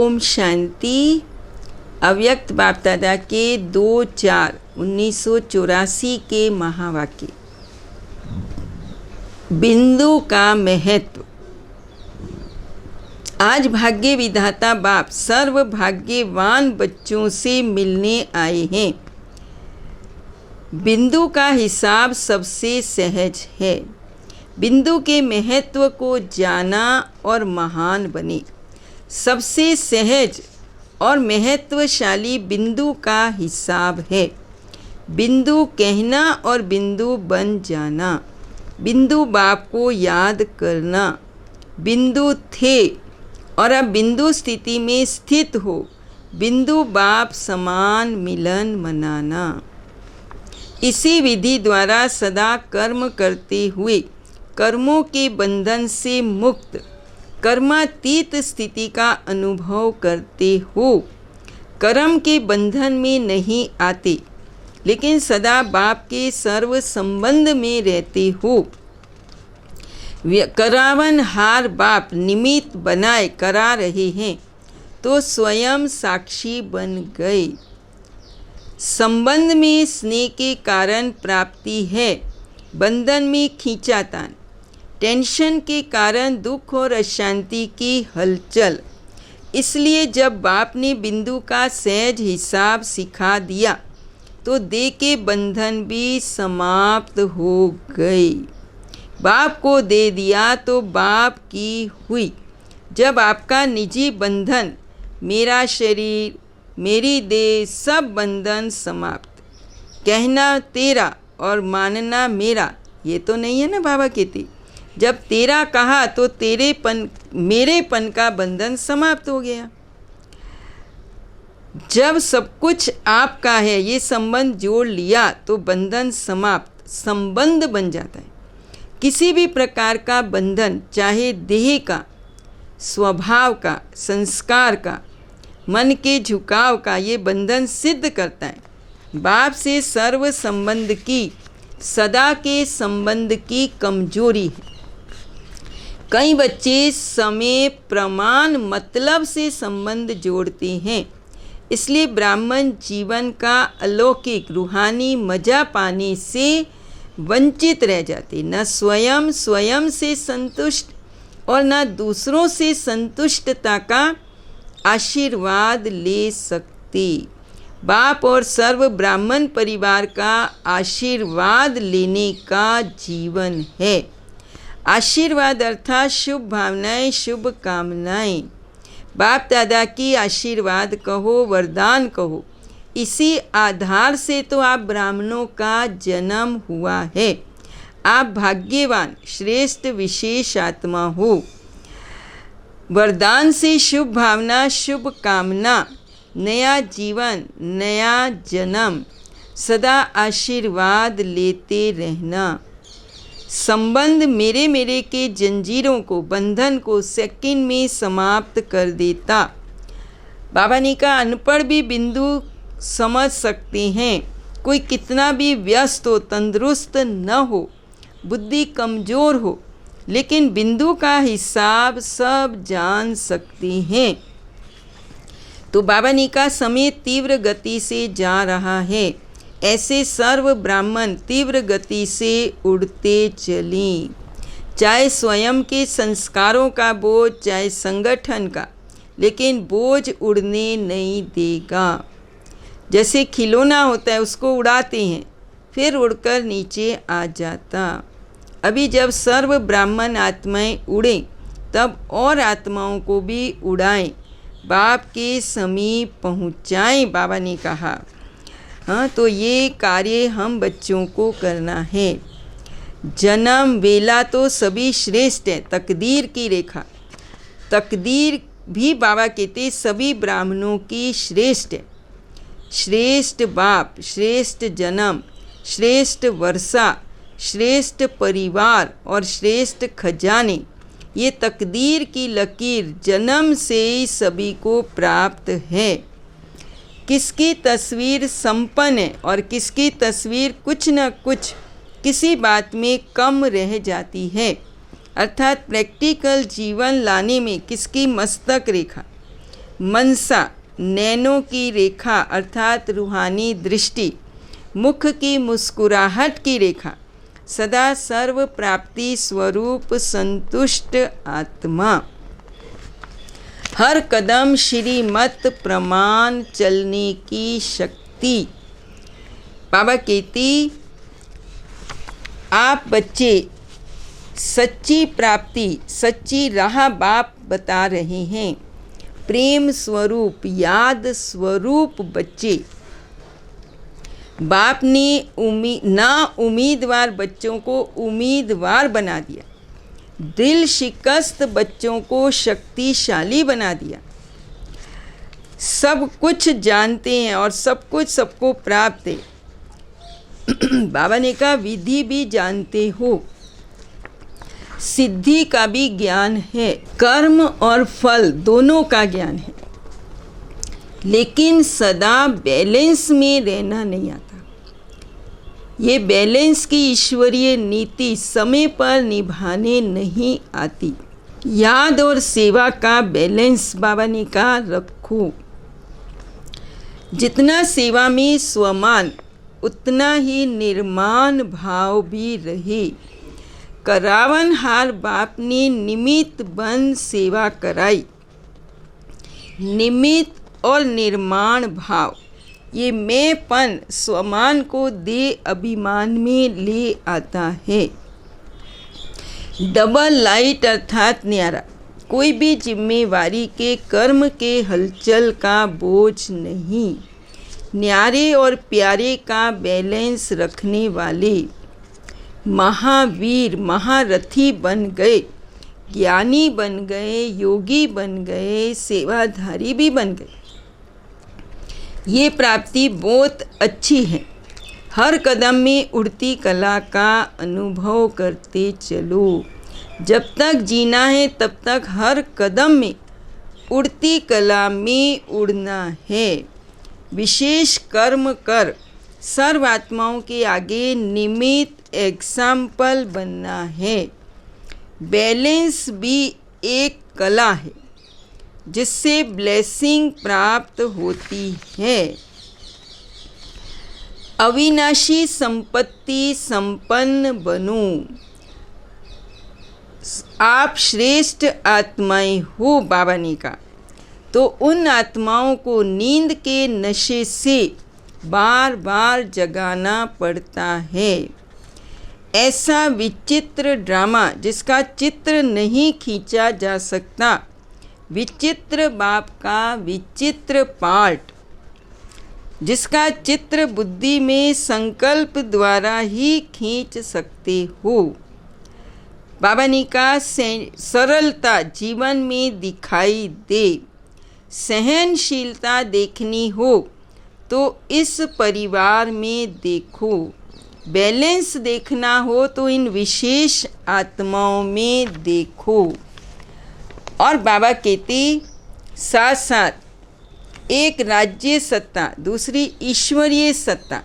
ओम शांति। अव्यक्त बाप दादा के 2/4/1984 के महावाक्य। बिंदु का महत्व। आज भाग्य विधाता बाप सर्व भाग्यवान बच्चों से मिलने आए हैं। बिंदु का हिसाब सबसे सहज है। बिंदु के महत्व को जाना और महान बने। सबसे सहज और महत्वशाली बिंदु का हिसाब है। बिंदु कहना और बिंदु बन जाना। बिंदु बाप को याद करना। बिंदु थे और अब बिंदु स्थिति में स्थित हो। बिंदु बाप समान मिलन मनाना। इसी विधि द्वारा सदा कर्म करते हुए कर्मों के बंधन से मुक्त कर्मातीत स्थिति का अनुभव करते हो। कर्म के बंधन में नहीं आते, लेकिन सदा बाप के सर्व संबंध में रहते हो। करावन हार बाप निमित्त बनाए करा रहे हैं, तो स्वयं साक्षी बन गए। संबंध में स्नेह के कारण प्राप्ति है, बंधन में खींचातान। टेंशन के कारण दुख और अशांति की हलचल। इसलिए जब बाप ने बिंदु का सहज हिसाब सिखा दिया, तो देह के बंधन भी समाप्त हो गए। बाप को दे दिया तो बाप की हुई। जब आपका निजी बंधन, मेरा शरीर, मेरी देह, सब बंधन समाप्त। कहना तेरा और मानना मेरा, ये तो नहीं है ना बाबा कहते। जब तेरा कहा तो मेरेपन का बंधन समाप्त हो गया। जब सब कुछ आपका है, ये संबंध जोड़ लिया तो बंधन समाप्त, संबंध बन जाता है। किसी भी प्रकार का बंधन, चाहे देह का, स्वभाव का, संस्कार का, मन के झुकाव का, ये बंधन सिद्ध करता है बाप से सर्व संबंध की, सदा के संबंध की कमजोरी है। कई बच्चे समय, प्रमाण, मतलब से संबंध जोड़ते हैं, इसलिए ब्राह्मण जीवन का अलौकिक रूहानी मजा पाने से वंचित रह जाते। न स्वयं से संतुष्ट और न दूसरों से संतुष्टता का आशीर्वाद ले सकते। बाप और सर्व ब्राह्मण परिवार का आशीर्वाद लेने का जीवन है। आशीर्वाद अर्थात शुभ भावनाएं, शुभ कामनाएं। बाप दादा की आशीर्वाद कहो, वरदान कहो। इसी आधार से तो आप ब्राह्मणों का जन्म हुआ है। आप भाग्यवान, श्रेष्ठ, विशेष आत्मा हो। वरदान से शुभ भावना, शुभ कामना, नया जीवन, नया जन्म, सदा आशीर्वाद लेते रहना। संबंध मेरे के जंजीरों को, बंधन को सेकंड में समाप्त कर देता। बाबा ने कहा अनपढ़ भी बिंदु समझ सकते हैं। कोई कितना भी व्यस्त हो, तंदुरुस्त न हो, बुद्धि कमज़ोर हो, लेकिन बिंदु का हिसाब सब जान सकते हैं। तो बाबा ने कहा समय तीव्र गति से जा रहा है, ऐसे सर्व ब्राह्मण तीव्र गति से उड़ते चलें। चाहे स्वयं के संस्कारों का बोझ, चाहे संगठन का, लेकिन बोझ उड़ने नहीं देगा। जैसे खिलौना होता है, उसको उड़ाते हैं, फिर उड़कर नीचे आ जाता। अभी जब सर्व ब्राह्मण आत्माएं उड़ें, तब और आत्माओं को भी उड़ाएं, बाप के समीप पहुँचाएं, बाबा ने कहा। हाँ, तो ये कार्य हम बच्चों को करना है। जन्म वेला तो सभी श्रेष्ठ है, तकदीर की रेखा। तकदीर भी बाबा कहते सभी ब्राह्मणों की श्रेष्ठ है। श्रेष्ठ बाप, श्रेष्ठ जन्म, श्रेष्ठ वर्षा, श्रेष्ठ परिवार और श्रेष्ठ खजाने, ये तकदीर की लकीर जन्म से ही सभी को प्राप्त है। किसकी तस्वीर संपन्न है और किसकी तस्वीर कुछ न कुछ किसी बात में कम रह जाती है। अर्थात प्रैक्टिकल जीवन लाने में किसकी मस्तक रेखा मनसा नैनों की रेखा अर्थात रूहानी दृष्टि, मुख की मुस्कुराहट की रेखा, सदा सर्व प्राप्ति स्वरूप संतुष्ट आत्मा, हर कदम श्रीमत प्रमाण चलने की शक्ति। बाबा कहती आप बच्चे सच्ची प्राप्ति सच्ची राह बाप बता रहे हैं। प्रेम स्वरूप याद स्वरूप बच्चे, बाप ने ना उम्मीदवार बच्चों को उम्मीदवार बना दिया, दिल शिकस्त बच्चों को शक्तिशाली बना दिया। सब कुछ जानते हैं और सब कुछ सबको प्राप्त है। बाबा ने कहा विधि भी जानते हो, सिद्धि का भी ज्ञान है, कर्म और फल दोनों का ज्ञान है, लेकिन सदा बैलेंस में रहना नहीं आता। ये बैलेंस की ईश्वरीय नीति समय पर निभाने नहीं आती। याद और सेवा का बैलेंस बाबा ने कहा रखो। जितना सेवा में स्वमान उतना ही निर्माण भाव भी रहे। करावन हार बाप ने निमित्त बन सेवा कराई। निमित्त और निर्माण भाव ये मैंपन स्वमान को दे अभिमान में ले आता है। डबल लाइट अर्थात न्यारा, कोई भी जिम्मेवारी के कर्म के हलचल का बोझ नहीं। न्यारे और प्यारे का बैलेंस रखने वाले महावीर महारथी बन गए, ज्ञानी बन गए, योगी बन गए, सेवाधारी भी बन गए। ये प्राप्ति बहुत अच्छी है। हर कदम में उड़ती कला का अनुभव करते चलो। जब तक जीना है तब तक हर कदम में उड़ती कला में उड़ना है। विशेष कर्म कर सर्व आत्माओं के आगे निमित्त एग्जाम्पल बनना है। बैलेंस भी एक कला है जिससे ब्लेसिंग प्राप्त होती है। अविनाशी संपत्ति संपन्न बनो। आप श्रेष्ठ आत्माएं हो बाबा ने कहा, तो उन आत्माओं को नींद के नशे से बार बार जगाना पड़ता है। ऐसा विचित्र ड्रामा जिसका चित्र नहीं खींचा जा सकता, विचित्र बाप का विचित्र पार्ट जिसका चित्र बुद्धि में संकल्प द्वारा ही खींच सकते हो। बाबा ने कहा सरलता जीवन में दिखाई दे, सहनशीलता देखनी हो तो इस परिवार में देखो, बैलेंस देखना हो तो इन विशेष आत्माओं में देखो। और बाबा कहते साथ साथ एक राज्य सत्ता दूसरी ईश्वरीय सत्ता।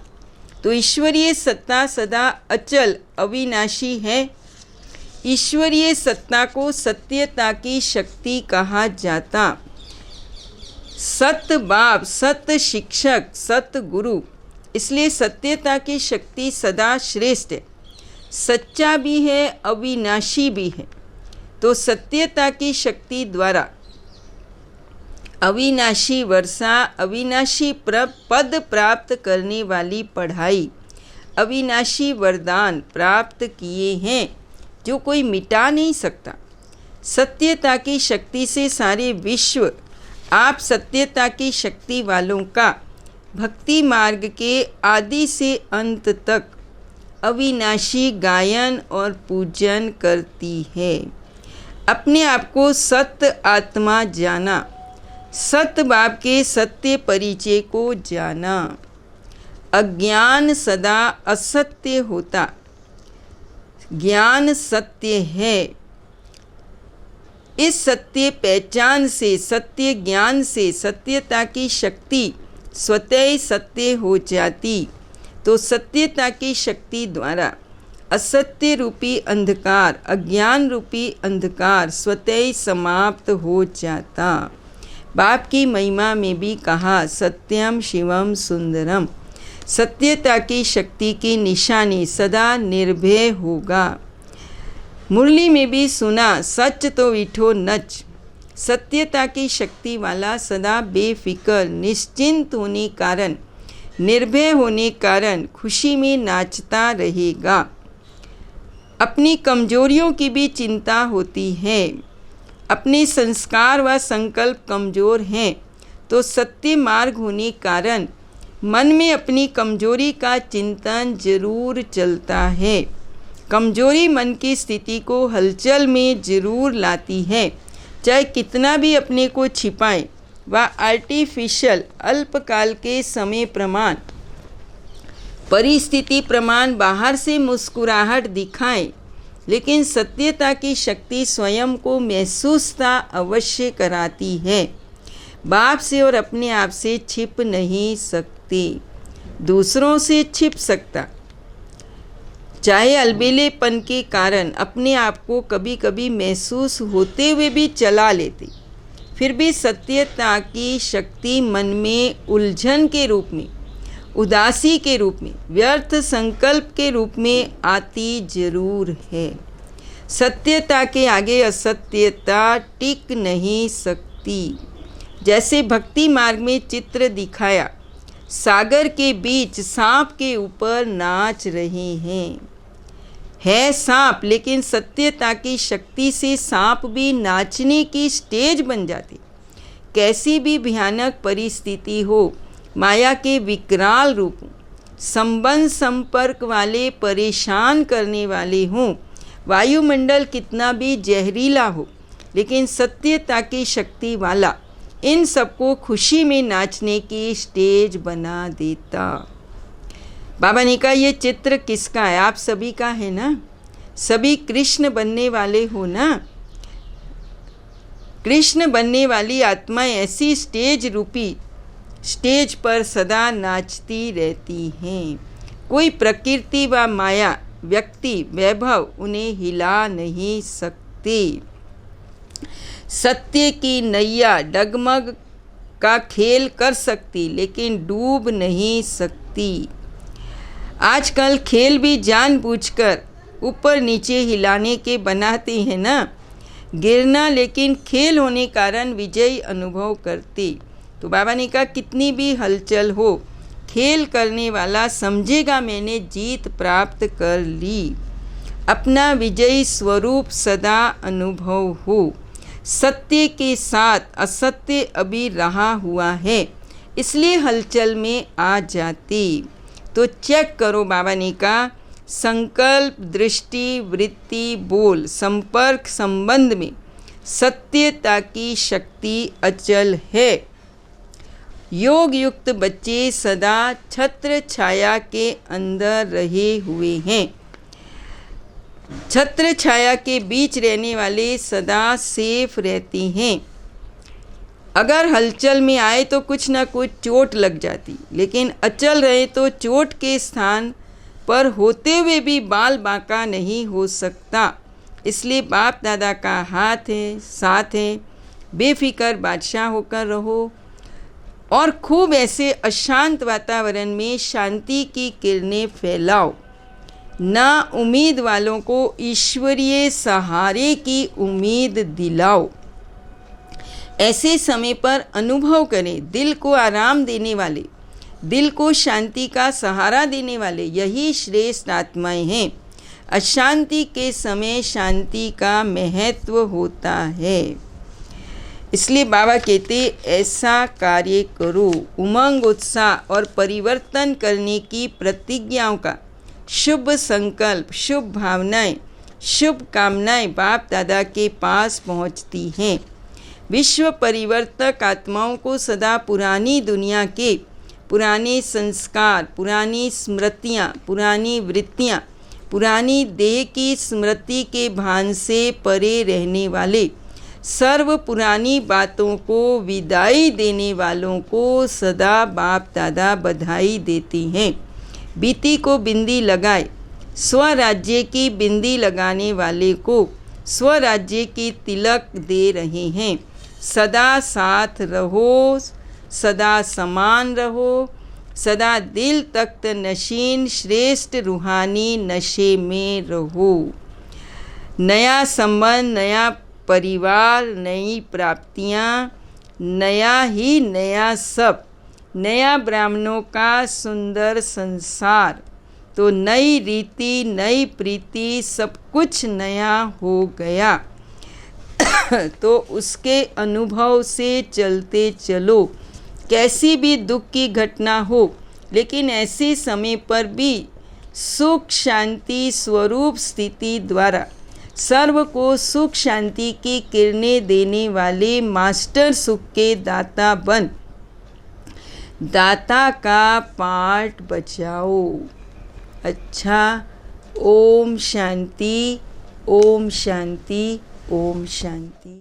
तो ईश्वरीय सत्ता सदा अचल अविनाशी है। ईश्वरीय सत्ता को सत्यता की शक्ति कहा जाता। सत्य बाप, सत्य शिक्षक, सत्य गुरु, इसलिए सत्यता की शक्ति सदा श्रेष्ठ है। सच्चा भी है, अविनाशी भी है। तो सत्यता की शक्ति द्वारा अविनाशी वर्षा, अविनाशी पद प्राप्त करने वाली पढ़ाई, अविनाशी वरदान प्राप्त किए हैं जो कोई मिटा नहीं सकता। सत्यता की शक्ति से सारे विश्व आप सत्यता की शक्ति वालों का भक्ति मार्ग के आदि से अंत तक अविनाशी गायन और पूजन करती है। अपने आप को सत्य आत्मा जाना, सत्य बाप के सत्य परिचय को जाना। अज्ञान सदा असत्य होता, ज्ञान सत्य है। इस सत्य पहचान से, सत्य ज्ञान से सत्यता की शक्ति स्वतः सत्य हो जाती। तो सत्यता की शक्ति द्वारा असत्य रूपी अंधकार, अज्ञान रूपी अंधकार स्वतः समाप्त हो जाता। बाप की महिमा में भी कहा सत्यम शिवम सुंदरम, सत्यता की शक्ति की निशानी सदा निर्भय होगा। मुरली में भी सुना सच तो विठो नच, सत्यता की शक्ति वाला सदा बेफिक्र निश्चिंत होने कारण, निर्भय होने कारण खुशी में नाचता रहेगा। अपनी कमजोरियों की भी चिंता होती है। अपने संस्कार व संकल्प कमज़ोर हैं तो सत्य मार्ग होने कारण मन में अपनी कमजोरी का चिंतन जरूर चलता है। कमजोरी मन की स्थिति को हलचल में जरूर लाती है। चाहे कितना भी अपने को छिपाएं व आर्टिफिशियल अल्पकाल के समय प्रमाण, परिस्थिति प्रमाण बाहर से मुस्कुराहट दिखाएं, लेकिन सत्यता की शक्ति स्वयं को महसूसता अवश्य कराती है। बाप से और अपने आप से छिप नहीं सकती, दूसरों से छिप सकता। चाहे अलबेलेपन के कारण अपने आप को कभी कभी महसूस होते हुए भी चला लेते, फिर भी सत्यता की शक्ति मन में उलझन के रूप में, उदासी के रूप में, व्यर्थ संकल्प के रूप में आती जरूर है। सत्यता के आगे असत्यता टिक नहीं सकती। जैसे भक्ति मार्ग में चित्र दिखाया, सागर के बीच सांप के ऊपर नाच रहे हैं। है सांप, लेकिन सत्यता की शक्ति से सांप भी नाचने की स्टेज बन जाते। कैसी भी भयानक परिस्थिति हो, माया के विकराल रूप, संबंध संपर्क वाले परेशान करने वाले हों, वायुमंडल कितना भी जहरीला हो, लेकिन सत्यता की शक्ति वाला इन सबको खुशी में नाचने की स्टेज बना देता। बाबा ने कहा ये चित्र किसका है? आप सभी का है ना? सभी कृष्ण बनने वाले हो ना? कृष्ण बनने वाली आत्माएं ऐसी स्टेज रूपी स्टेज पर सदा नाचती रहती हैं। कोई प्रकृति व माया, व्यक्ति, वैभव उन्हें हिला नहीं सकते। सत्य की नैया डगमग का खेल कर सकती, लेकिन डूब नहीं सकती। आजकल खेल भी जानबूझकर ऊपर नीचे हिलाने के बनाते हैं ना, गिरना लेकिन खेल होने कारण विजयी अनुभव करते। तो बाबा ने कहा कितनी भी हलचल हो, खेल करने वाला समझेगा मैंने जीत प्राप्त कर ली। अपना विजयी स्वरूप सदा अनुभव हो। सत्य के साथ असत्य अभी रहा हुआ है, इसलिए हलचल में आ जाती। तो चेक करो, बाबा ने कहा संकल्प, दृष्टि, वृत्ति, बोल, संपर्क, संबंध में सत्यता की शक्ति अचल है। योग युक्त बच्चे सदा छत्र छाया के अंदर रहे हुए हैं। छत्र छाया के बीच रहने वाले सदा सेफ रहते हैं। अगर हलचल में आए तो कुछ ना कुछ चोट लग जाती, लेकिन अचल रहे तो चोट के स्थान पर होते हुए भी बाल बांका नहीं हो सकता। इसलिए बाप दादा का हाथ है, साथ है। बेफिक्र बादशाह होकर रहो और खूब ऐसे अशांत वातावरण में शांति की किरणें फैलाओ। ना उम्मीद वालों को ईश्वरीय सहारे की उम्मीद दिलाओ। ऐसे समय पर अनुभव करें, दिल को आराम देने वाले, दिल को शांति का सहारा देने वाले यही श्रेष्ठ आत्माएं हैं। अशांति के समय शांति का महत्व होता है। इसलिए बाबा कहते ऐसा कार्य करो। उमंग, उत्साह और परिवर्तन करने की प्रतिज्ञाओं का शुभ संकल्प, शुभ भावनाएं, शुभ कामनाएं बाप दादा के पास पहुंचती हैं। विश्व परिवर्तक आत्माओं को सदा पुरानी दुनिया के पुराने संस्कार, पुरानी स्मृतियाँ, पुरानी वृत्तियाँ, पुरानी देह की स्मृति के भान से परे रहने वाले, सर्व पुरानी बातों को विदाई देने वालों को सदा बाप दादा बधाई देती हैं। बीती को बिंदी लगाए, स्वराज्य की बिंदी लगाने वाले को स्वराज्य की तिलक दे रहे हैं। सदा साथ रहो, सदा समान रहो, सदा दिल तख्त नशीन श्रेष्ठ रूहानी नशे में रहो। नया संबंध, नया परिवार, नई प्राप्तियाँ, नया ही नया सब, नया ब्राह्मणों का सुंदर संसार, तो नई रीति, नई प्रीति, सब कुछ नया हो गया। तो उसके अनुभव से चलते चलो। कैसी भी दुख की घटना हो, लेकिन ऐसे समय पर भी सुख शांति स्वरूप स्थिति द्वारा सर्व को सुख शांति की किरणें देने वाले मास्टर सुख के दाता बन दाता का पाठ बचाओ। अच्छा, ओम शांति, ओम शांति, ओम शांति।